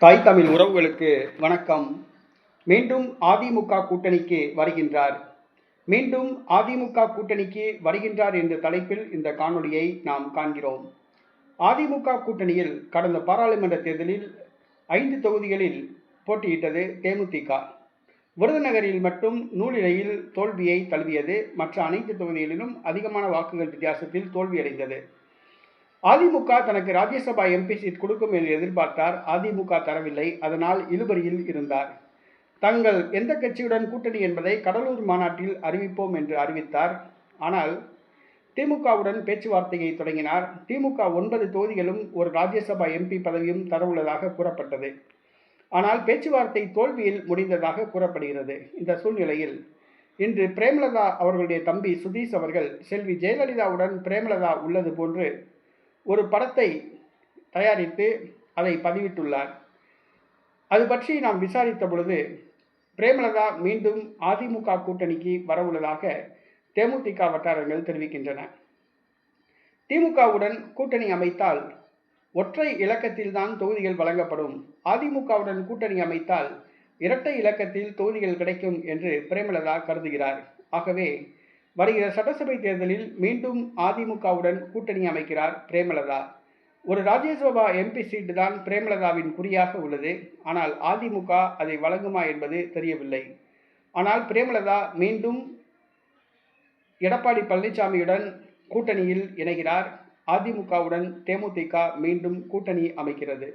தாய் தமிழ் உறவுகளுக்கு வணக்கம். மீண்டும் அதிமுக கூட்டணிக்கு வருகின்றார். மீண்டும் அதிமுக கூட்டணிக்கு வருகின்றார் என்ற தலைப்பில் இந்த காணொளியை நாம் காண்கிறோம். அதிமுக கூட்டணியில் கடந்த பாராளுமன்ற தேர்தலில் 5 தொகுதிகளில் போட்டியிட்டது தேமுதிக. விருதுநகரில் மட்டும் நூலிழையில் தோல்வியை தழுவியது. மற்ற அனைத்து தொகுதிகளிலும் அதிகமான வாக்குகள் வித்தியாசத்தில் தோல்வியடைந்தது. அதிமுக தனக்கு ராஜ்யசபா எம்பி சீட் கொடுக்கும் என்று எதிர்பார்த்தார். அதிமுக தரவில்லை. அதனால் இழுபறியில் இருந்தார். தங்கள் எந்த கட்சியுடன் கூட்டணி என்பதை கடலூர் மாநாட்டில் அறிவிப்போம் என்று அறிவித்தார். ஆனால் திமுகவுடன் பேச்சுவார்த்தையை தொடங்கினார். திமுக 9 தொகுதிகளும் ஒரு ராஜ்யசபா எம்பி பதவியும் தரவுள்ளதாக கூறப்பட்டது. ஆனால் பேச்சுவார்த்தை தோல்வியில் முடிந்ததாக கூறப்படுகிறது. இந்த சூழ்நிலையில் இன்று பிரேமலதா அவர்களுடைய தம்பி சுதீஷ் அவர்கள் செல்வி ஜெயலலிதாவுடன் பிரேமலதா உள்ளது போன்று ஒரு படத்தை தயாரித்து அதை பதிவிட்டுள்ளார். அது பற்றி நாம் விசாரித்த பொழுது பிரேமலதா மீண்டும் அதிமுக கூட்டணிக்கு வரவுள்ளதாக தேமுதிக வட்டாரங்கள் தெரிவிக்கின்றன. திமுகவுடன் கூட்டணி அமைத்தால் ஒற்றை இலக்கத்தில்தான் தொகுதிகள் வழங்கப்படும். அதிமுகவுடன் கூட்டணி அமைத்தால் இரட்டை இலக்கத்தில் தொகுதிகள் கிடைக்கும் என்று பிரேமலதா கருதுகிறார். ஆகவே வருகிற சட்டசபை தேர்தலில் மீண்டும் அதிமுகவுடன் கூட்டணி அமைக்கிறார் பிரேமலதா. ஒரு ராஜ்யசபா எம்பி சீட்டு தான் பிரேமலதாவின் குறியாக உள்ளது. ஆனால் அதிமுக அதை வழங்குமா என்பது தெரியவில்லை. ஆனால் பிரேமலதா மீண்டும் எடப்பாடி பழனிசாமியுடன் கூட்டணியில் இணைகிறார். அதிமுகவுடன் தேமுதிக மீண்டும் கூட்டணி அமைக்கிறது.